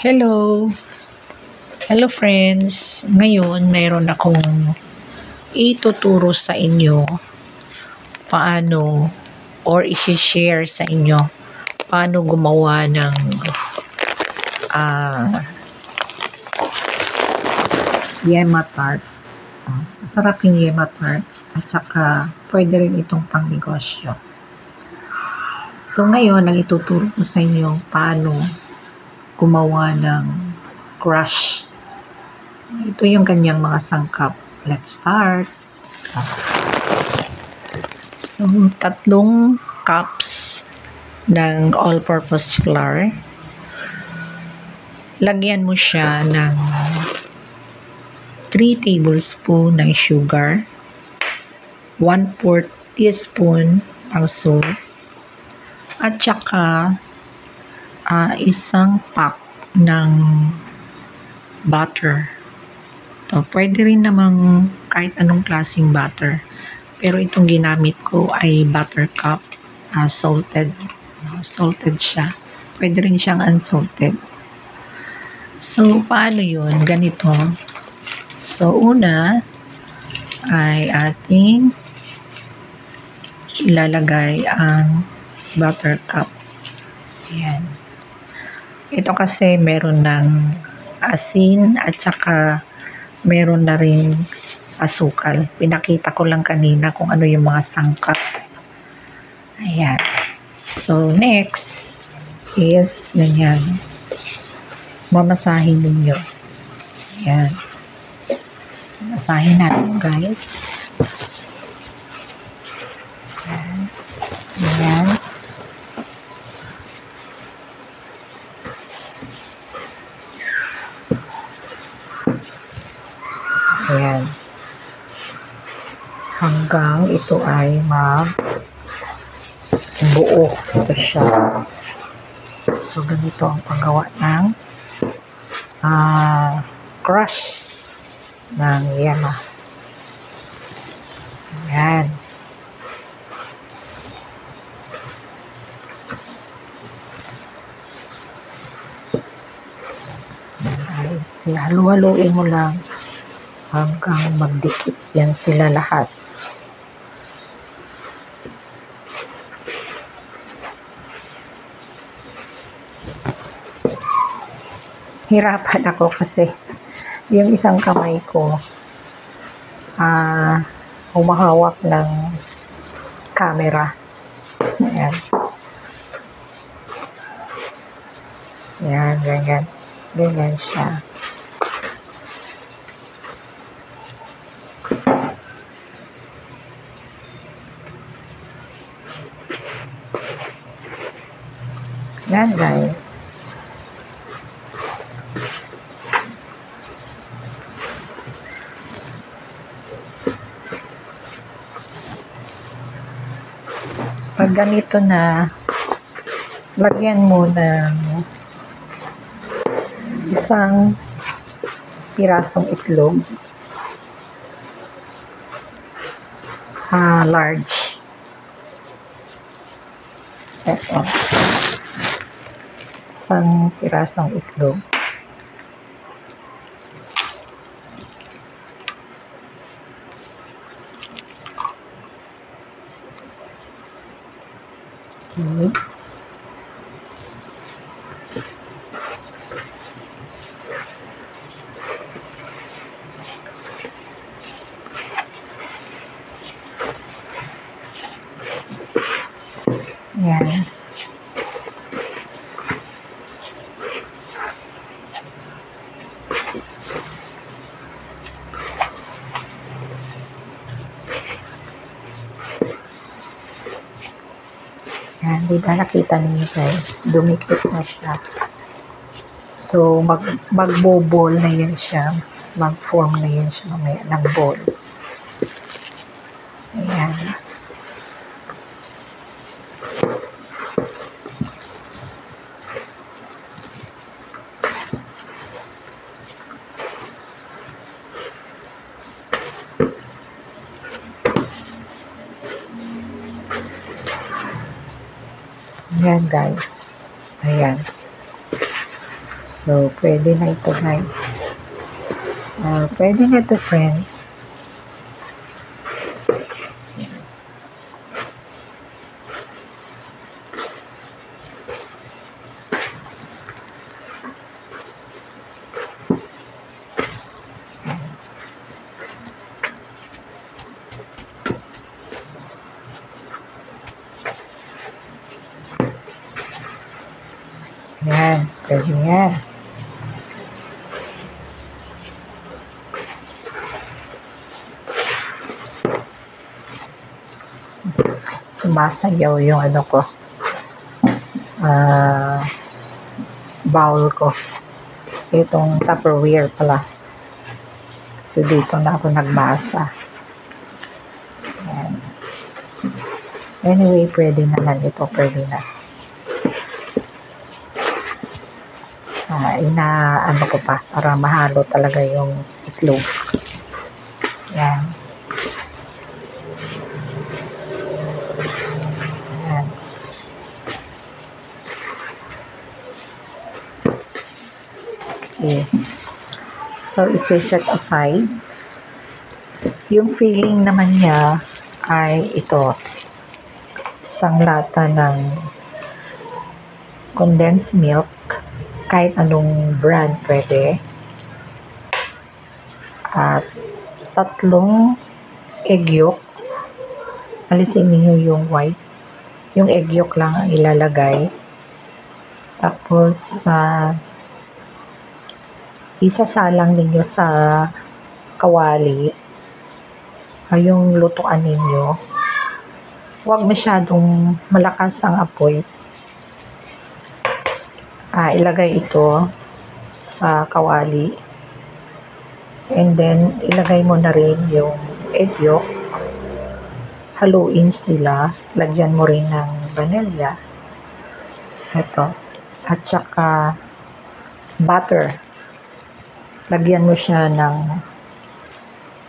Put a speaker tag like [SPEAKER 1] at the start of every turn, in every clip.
[SPEAKER 1] Hello! Hello friends! Ngayon, mayroon akong ituturo sa inyo paano or i-share sa inyo paano gumawa ng yema tart. Masarap yung yema tart at saka pwede rin itong pangnegosyo. So ngayon, ang ituturo ko sa inyo paano gumawa ng crush. Ito yung kanyang mga sangkap. Let's start. So, 3 cups ng all-purpose flour. Lagyan mo siya ng 3 tablespoon ng sugar, 1/4 teaspoon ng salt, at saka isang pack ng butter. Pwede rin namang kahit anong klaseng butter. Pero itong ginamit ko ay buttercup, salted. Salted siya. Pwede rin siyang unsalted. So, paano yun? Ganito. So, una ay ating ilalagay ang buttercup. Ayan. Ito kasi meron ng asin at saka meron na rin asukal. Pinakita ko lang kanina kung ano yung mga sangkap. Ayan. So, next is ganyan. Mamasahin ninyo. Ayan. Mamasahin natin, guys. Ayan. Ayan. Ayan. Hanggang ito ay buo. Ito siya. So, ganito ang paggawa ng crush ng yema. Ayan. Guys, halu-haluin mo lang hanggang magdikit yan sila lahat. Hirapan ako kasi yung isang kamay ko humahawak ng camera. Ayan. Ayan, ganyan. Ganyan siya. Yan, guys. Pag ganito na, lagyan mo ng isang pirasong itlog. Large. Ito. Isang pirasong itlog. Okay. Yan. Yan, diba nakita niyo guys, dumikit na siya. So, magbobol na yan siya. Mag-form na yan siya mamaya ng ball. Ayan. Ayan guys. Ayan. So, pwede na ito guys. Pwede na ito friends. Yan, pwede yan. Sumasayaw yung ano ko, bowl ko. Itong Tupperware pala. So, dito na ako nagbasa. Yan. Anyway, pwede naman ito, pwede na. Inaano ko pa para mahalo talaga yung itlog. Yan. Yan. Okay. So, isi-set aside. Yung filling naman niya ay ito. Isang lata ng condensed milk. Kahit anong brand pwede. At 3 egg yolk. Alisin niyo yung white. Yung egg yolk lang ang ilalagay. Tapos, isasalang ninyo sa kawali. Yung lutuan ninyo. Huwag masyadong malakas ang apoy. Ilagay ito sa kawali. And then, ilagay mo na rin yung egg yolk. Haluin sila. Lagyan mo rin ng vanilla. Ito. At saka, butter. Lagyan mo siya ng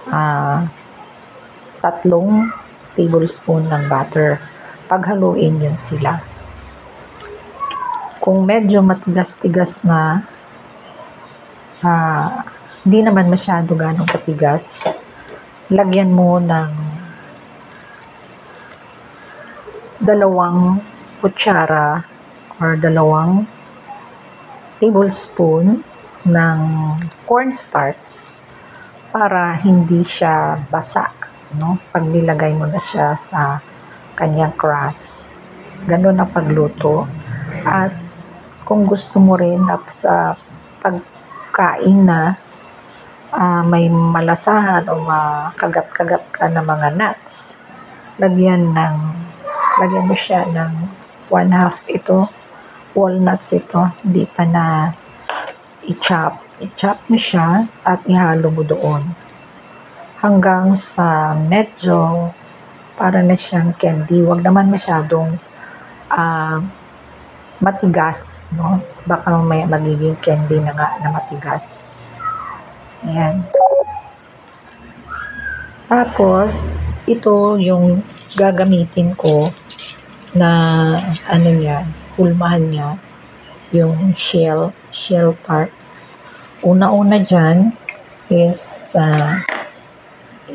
[SPEAKER 1] 3 tablespoon ng butter. Paghaluin yun sila. Kung medyo matigas-tigas na, hindi naman masyado ganong katigas, lagyan mo ng 2 kutsara or 2 tablespoon ng cornstarch para hindi siya basa, no? Pag nilagay mo na siya sa kanyang crust. Ganun ang pagluto. At kung gusto mo rin sa pagkain na may malasahan o makagat-kagat ka na mga nuts, lagyan mo siya ng 1/2 ito, walnuts ito, hindi pa na i-chop mo siya at ihalo mo doon hanggang sa medyo para na siyang candy. Huwag naman masyadong matigas, no? Baka may magiging candy na nga na matigas. Ayan. Tapos, ito yung gagamitin ko na ano niya, hulmahan niya, yung shell tart. Una-una dyan is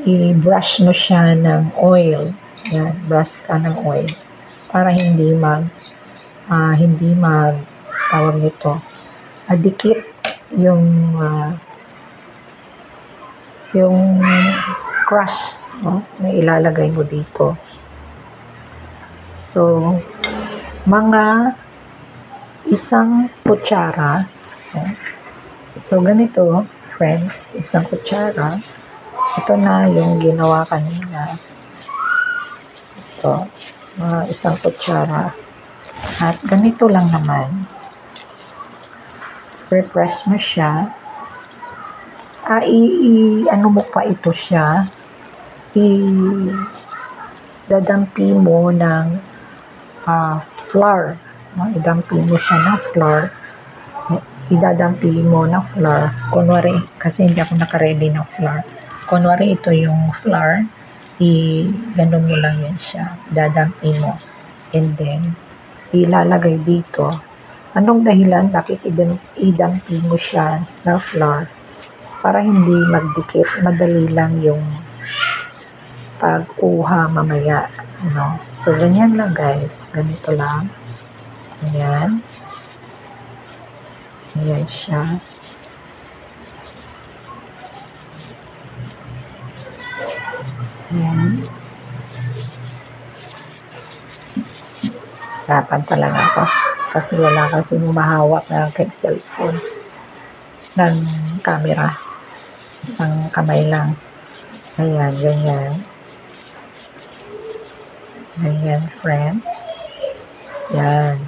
[SPEAKER 1] i-brush mo siya ng oil. Yan, brush ka ng oil para hindi tawag nito, dikit yung crust, no, na ilalagay mo dito. So, mga 1 kutsara. So, ganito, friends, 1 kutsara. Ito na yung ginawa kanina. Ito, mga 1 kutsara. At ganito lang naman. Refresh mo siya. Ano mo pa ito siya. Dadampi mo ng flour. Idampi mo siya ng flour. Idadampi mo ng flour. Kunwari, kasi hindi ako nakaredy ng flour. Kunwari, ito yung flour. Gano'n mo lang yan siya. Dadampi mo. And then, ilalagay dito Anong dahilan bakit idampi mo siya na flour? Para hindi magdikit, madali lang yung pag-uha mamaya. No? So, ganyan lang guys. Ganito lang. Ayan. Ayan siya. Ayan. Hirapan talaga ako. Kasi wala kasi mahawak na kay cellphone ng camera. Isang kamay lang. Ayan, ganyan. Ganyan, friends. Yan.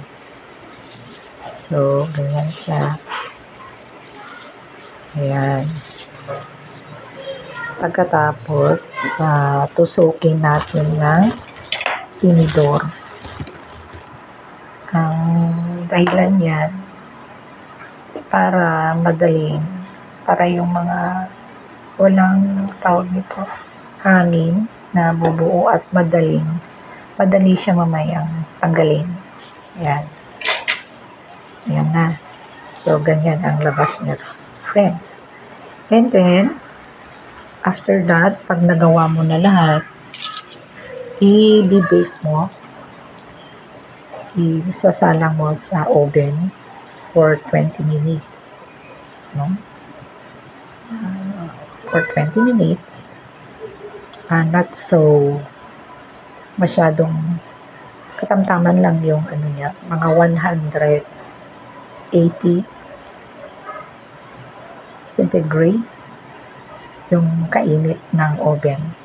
[SPEAKER 1] So, ganyan siya. Ayan. Pagkatapos, tusukin natin ng tinidor. Ang dahilan yan, para madaling, para yung mga walang tawag nito, hangin na bubuo at madali siya mamayang tanggalin. Ayan. Ayan na. So, ganyan ang labas niya, friends. And then, after that, pag nagawa mo na lahat, i-bake mo. Isasalang mo sa oven for 20 minutes. No? For 20 minutes. Not so masyadong katamtaman lang yung ano niya, mga 180 centigrade yung kainit ng oven.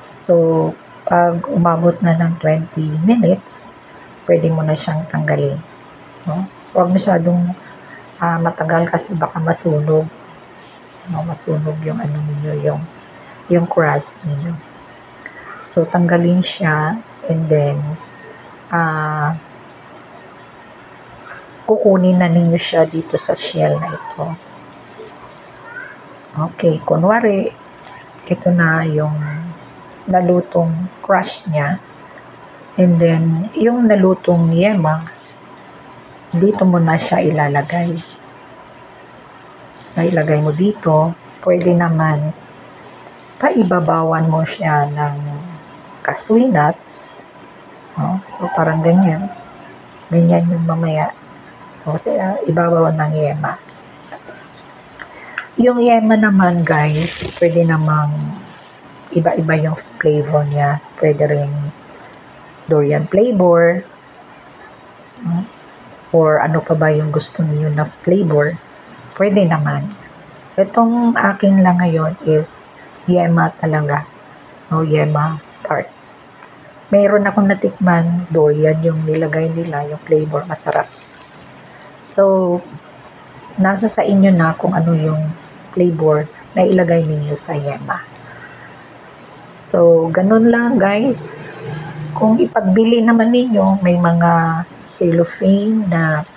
[SPEAKER 1] So, pag umabot na ng 20 minutes, pwede mo na siyang tanggalin. No? Huwag masyadong matagal kasi baka masunog. No? Masunog yung ano niyo, yung crust niyo. So, tanggalin siya and then kukunin na ninyo siya dito sa shell na ito. Okay, kunwari, ito na yung nalutong crush niya. And then, yung nalutong yema, dito mo na siya ilalagay. Ilagay mo dito. Pwede naman, paibabawan mo siya ng cashew nuts. So, parang ganyan. Ganyan yung mamaya. Tapos, ibabawan ng yema. Yung yema naman, guys, pwede namang iba-iba yung flavor niya. Pwede rin durian flavor. Or ano pa ba yung gusto niyo na flavor. Pwede naman. Itong akin lang ngayon is yema talaga. O yema tart. Mayroon akong natikman durian yung nilagay nila, yung flavor, masarap. So, nasa sa inyo na kung ano yung flavor na ilagay ninyo sa yema. So, ganun lang guys. Kung ipagbili naman ninyo, may mga cellophane na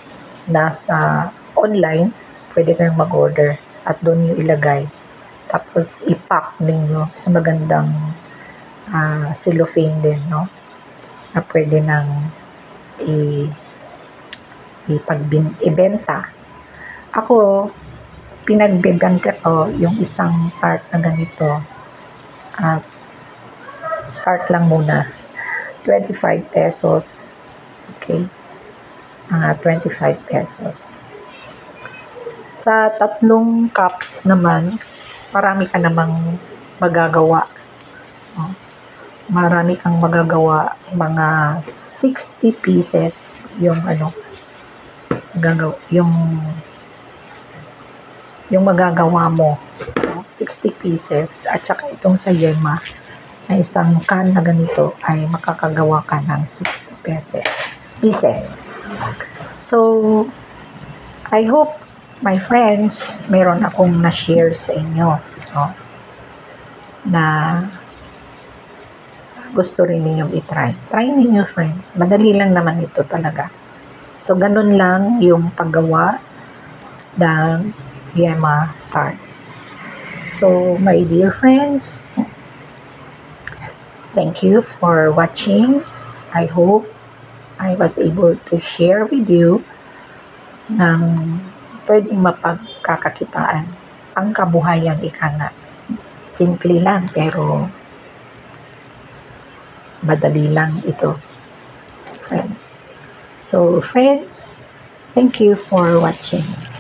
[SPEAKER 1] nasa online, pwede kayong mag-order at doon nyo ilagay. Tapos, ipack ninyo sa magandang cellophane din, no? Na pwede nang ibenta. Ako, pinagbebenta ko yung isang tart na ganito. Start lang muna. 25 pesos. Okay. 25 pesos. Sa 3 cups naman, marami ka namang magagawa. Marami kang magagawa. Mga 60 pieces yung yung magagawa mo. 60 pieces. At saka itong sa yema na isang can na ganito ay makakagawa ka ng 60 pieces. So, I hope, my friends, meron akong na-share sa inyo, no? Na gusto rin ninyong itry. Try ninyo, friends. Madali lang naman ito talaga. So, ganun lang yung paggawa ng yema tart. So, my dear friends, thank you for watching. I hope I was able to share with you ng pwedeng mapagkakakitaan ang kabuhayan, ika nga. Simple lang pero madali lang ito, friends. So friends, thank you for watching.